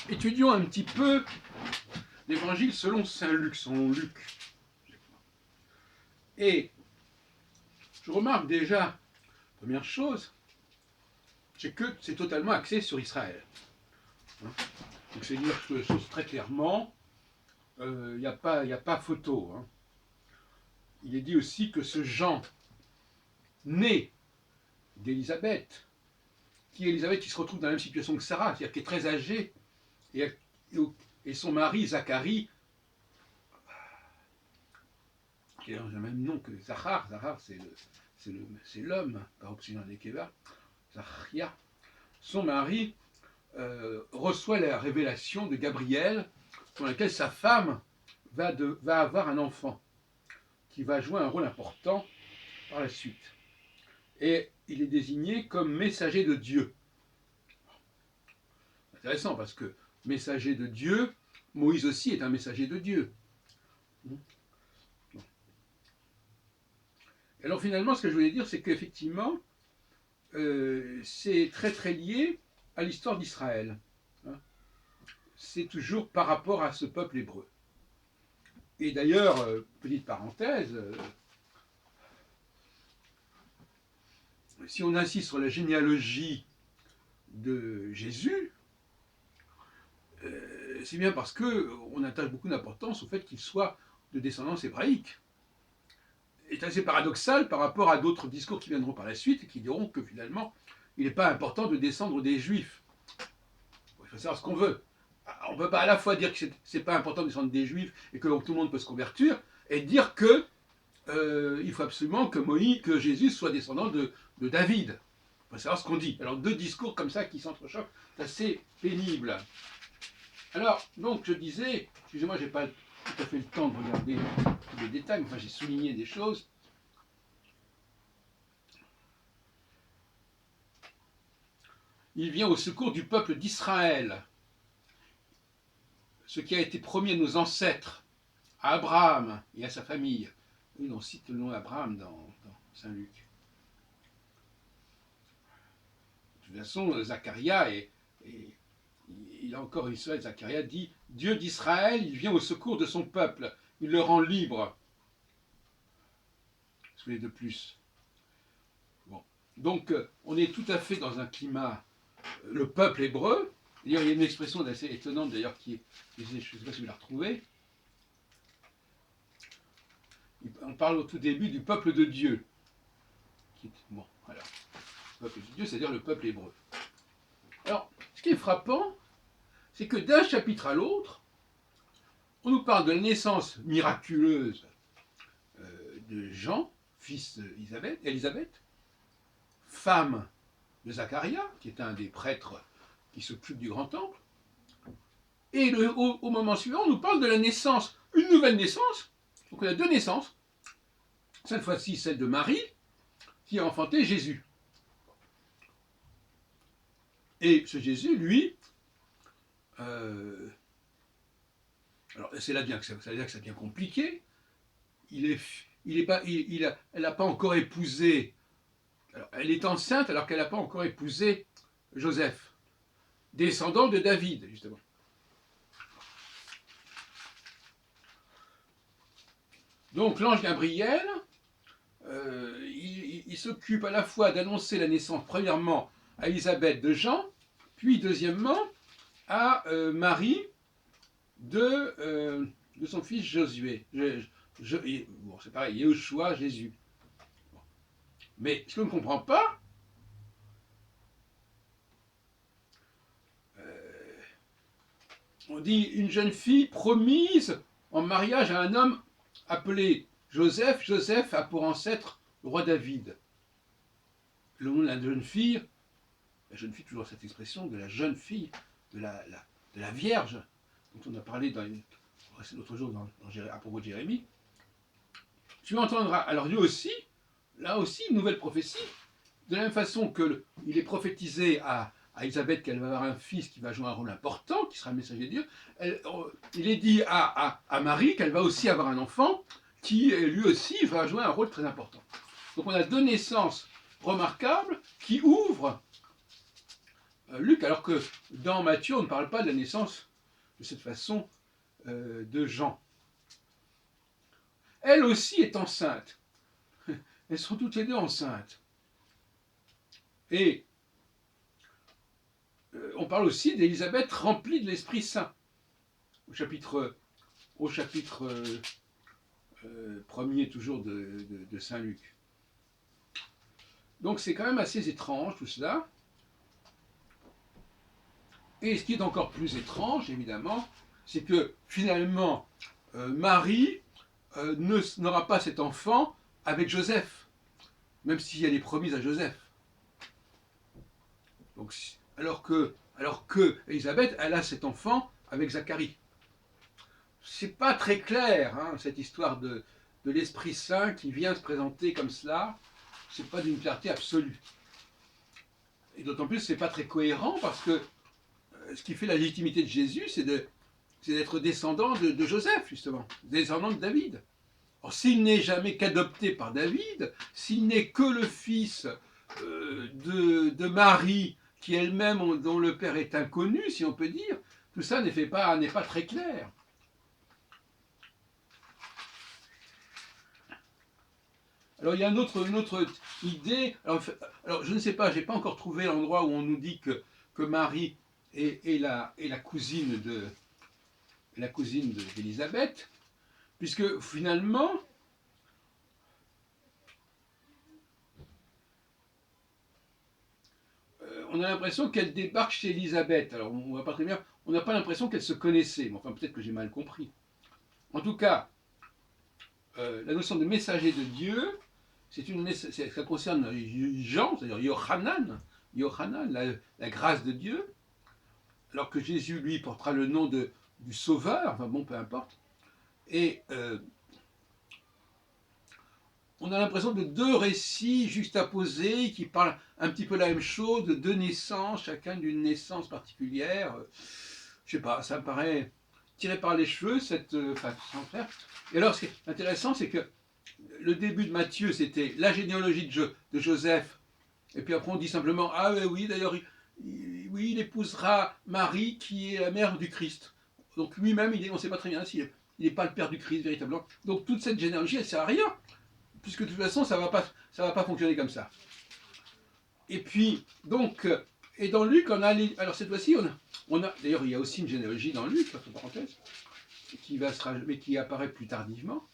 Étudions un petit peu l'évangile selon Saint Luc, selon Luc. Et je remarque déjà, première chose, c'est que c'est totalement axé sur Israël. Donc c'est dire quelque chose très clairement, il n'y a pas photo. Il est dit aussi que ce Jean, né d'Élisabeth, qui se retrouve dans la même situation que Sarah, c'est-à-dire qui est très âgée, et son mari, Zacharie, qui a le même nom que Zachar, c'est l'homme, par option des Keva, Zachia, son mari reçoit la révélation de Gabriel, dans laquelle sa femme va avoir un enfant, qui va jouer un rôle important par la suite. Et il est désigné comme messager de Dieu. Intéressant, parce que messager de Dieu, Moïse aussi est un messager de Dieu. Alors finalement, ce que je voulais dire, c'est qu'effectivement, c'est très très lié à l'histoire d'Israël. C'est toujours par rapport à ce peuple hébreu. Et d'ailleurs, petite parenthèse, si on insiste sur la généalogie de Jésus, c'est bien parce qu'on attache beaucoup d'importance au fait qu'il soit de descendance hébraïque. C'est assez paradoxal par rapport à d'autres discours qui viendront par la suite et qui diront que finalement, il n'est pas important de descendre des Juifs. Il faut savoir ce qu'on veut. On ne peut pas à la fois dire que ce n'est pas important de descendre des Juifs et que tout le monde peut se convertir, et dire que il faut absolument que Jésus soit descendant de David. Il faut savoir ce qu'on dit. Alors deux discours comme ça qui s'entrechoquent, c'est assez pénible. Alors, donc je disais, excusez-moi, je n'ai pas tout à fait le temps de regarder tous les détails, mais enfin j'ai souligné des choses. Il vient au secours du peuple d'Israël, ce qui a été promis à nos ancêtres, à Abraham et à sa famille. Oui, on cite le nom d'Abraham dans Saint Luc. De toute façon, Zacharia, il a encore une seule, Zacharia dit « Dieu d'Israël, il vient au secours de son peuple, il le rend libre. » Ce que de plus. Bon. Donc, on est tout à fait dans un climat, le peuple hébreu. D'ailleurs, il y a une expression assez étonnante, d'ailleurs, je ne sais pas si vous la retrouvez. On parle au tout début du peuple de Dieu. Bon, voilà. Le peuple de Dieu, c'est-à-dire le peuple hébreu. Alors, ce qui est frappant, c'est que d'un chapitre à l'autre, on nous parle de la naissance miraculeuse de Jean, fils d'Élisabeth, femme de Zacharia, qui est un des prêtres qui s'occupe du grand temple. Et au moment suivant, on nous parle de la naissance, une nouvelle naissance. Donc on a deux naissances. Cette fois-ci, celle de Marie, qui a enfanté Jésus. Et ce Jésus, lui, alors c'est là bien que ça devient compliqué. Elle n'a pas encore épousé. Alors, elle est enceinte alors qu'elle n'a pas encore épousé Joseph, descendant de David, justement. Donc l'ange Gabriel, il s'occupe à la fois d'annoncer la naissance, premièrement, à Élisabeth de Jean, puis deuxièmement, à Marie de son fils Josué. Bon, c'est pareil, Yeshua, Jésus. Bon. Mais ce qu'on ne comprend pas, on dit une jeune fille promise en mariage à un homme appelé Joseph. Joseph a pour ancêtre le roi David. Le nom de la jeune fille, toujours cette expression de la jeune fille, de la Vierge, dont on a parlé l'autre jour à propos de Jérémie. Tu entendras, alors lui aussi, là aussi, une nouvelle prophétie, de la même façon qu'il est prophétisé à Élisabeth qu'elle va avoir un fils qui va jouer un rôle important, qui sera un messager de Dieu, il est dit à Marie qu'elle va aussi avoir un enfant qui, lui aussi, va jouer un rôle très important. Donc on a deux naissances remarquables qui ouvrent Luc, alors que dans Matthieu, on ne parle pas de la naissance de cette façon de Jean. Elle aussi est enceinte. Elles sont toutes les deux enceintes. Et on parle aussi d'Élisabeth remplie de l'Esprit Saint. Au chapitre 1er toujours de Saint Luc. Donc c'est quand même assez étrange tout cela. Et ce qui est encore plus étrange, évidemment, c'est que finalement, Marie n'aura pas cet enfant avec Joseph, même si elle est promise à Joseph. Donc, alors que Élisabeth, elle a cet enfant avec Zacharie. C'est pas très clair, hein, cette histoire de l'Esprit Saint qui vient se présenter comme cela. C'est pas d'une clarté absolue. Et d'autant plus, c'est pas très cohérent parce que ce qui fait la légitimité de Jésus, c'est d'être descendant de Joseph, justement, descendant de David. Or, s'il n'est jamais qu'adopté par David, s'il n'est que le fils de Marie, qui elle-même, dont le père est inconnu, si on peut dire, tout ça n'est pas très clair. Alors, il y a une autre idée. Alors, je ne sais pas, je n'ai pas encore trouvé l'endroit où on nous dit que Marie est la cousine d'Élisabeth, puisque finalement, on a l'impression qu'elle débarque chez Élisabeth. Alors, on voit pas très bien, on n'a pas l'impression qu'elle se connaissait. Mais enfin, peut-être que j'ai mal compris. En tout cas, la notion de messager de Dieu, ça concerne Jean, c'est-à-dire Yohanan, la grâce de Dieu, alors que Jésus, lui, portera le nom du Sauveur, enfin bon, peu importe. Et on a l'impression de deux récits juxtaposés qui parlent un petit peu la même chose, de deux naissances, chacun d'une naissance particulière. Je sais pas, ça me paraît tiré par les cheveux, cette façon de faire. Et alors, ce qui est intéressant, c'est que le début de Matthieu, c'était la généalogie de Joseph. Et puis après, on dit simplement, ah oui, d'ailleurs, oui, il épousera Marie, qui est la mère du Christ. Donc lui-même, on ne sait pas très bien s'il n'est pas le père du Christ, véritablement. Donc toute cette généalogie, elle ne sert à rien, puisque de toute façon, ça ne va pas fonctionner comme ça. Et puis, donc, et dans Luc, on a... Alors cette fois-ci, on a... D'ailleurs, il y a aussi une généalogie dans Luc, entre parenthèses, mais qui apparaît plus tardivement.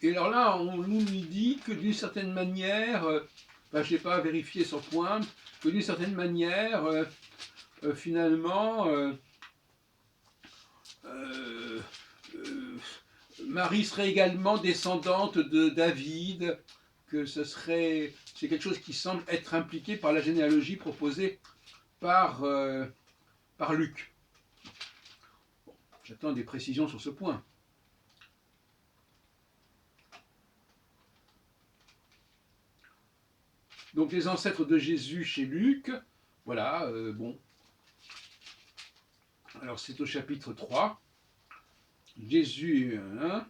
Et alors là, on nous dit que d'une certaine manière, je n'ai pas vérifié sur point, que d'une certaine manière, finalement, Marie serait également descendante de David, que c'est quelque chose qui semble être impliqué par la généalogie proposée par Luc. Bon, j'attends des précisions sur ce point. Donc les ancêtres de Jésus chez Luc, voilà, bon. Alors c'est au chapitre 3. Jésus, hein.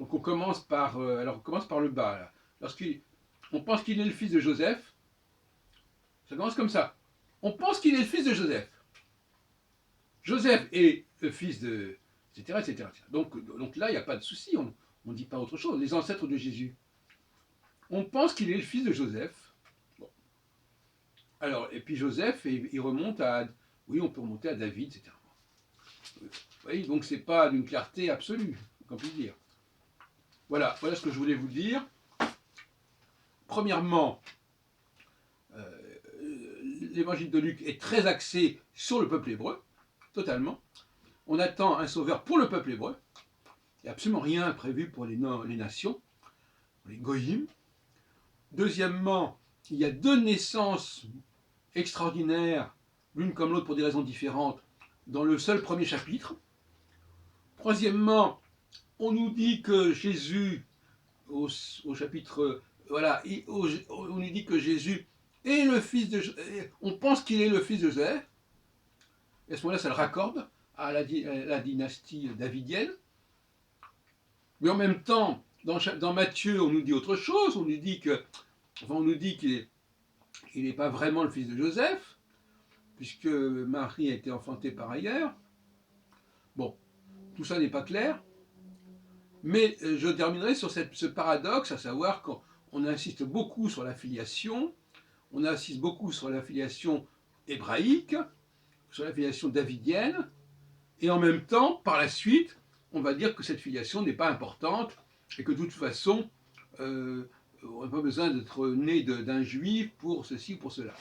Donc on commence par le bas. Là. On pense qu'il est le fils de Joseph. Ça commence comme ça. On pense qu'il est le fils de Joseph. Joseph est le fils de... etc. etc. Donc là, il n'y a pas de souci. On ne dit pas autre chose. Les ancêtres de Jésus. On pense qu'il est le fils de Joseph. Bon. Alors, et puis Joseph, il remonte à... Oui, on peut remonter à David, etc. Vous voyez, donc c'est pas d'une clarté absolue, qu'on puisse dire. Voilà ce que je voulais vous dire. Premièrement, l'évangile de Luc est très axé sur le peuple hébreu, totalement. On attend un sauveur pour le peuple hébreu. Il n'y a absolument rien prévu pour les nations, pour les goyim. Deuxièmement, il y a deux naissances extraordinaires, l'une comme l'autre pour des raisons différentes, dans le seul premier chapitre. Troisièmement, on nous dit que Jésus, au chapitre, voilà, on nous dit que Jésus est le fils de Joseph, on pense qu'il est le fils de Joseph, et à ce moment-là, ça le raccorde à la dynastie davidienne. Mais en même temps, dans Matthieu, on nous dit autre chose, on nous dit qu'il est il n'est pas vraiment le fils de Joseph, puisque Marie a été enfantée par ailleurs. Bon, tout ça n'est pas clair, mais je terminerai sur ce paradoxe, à savoir qu'on insiste beaucoup sur la filiation, on insiste beaucoup sur la filiation hébraïque, sur la filiation davidienne, et en même temps, par la suite, on va dire que cette filiation n'est pas importante, et que de toute façon, on n'a pas besoin d'être né d'un juif pour ceci ou pour cela.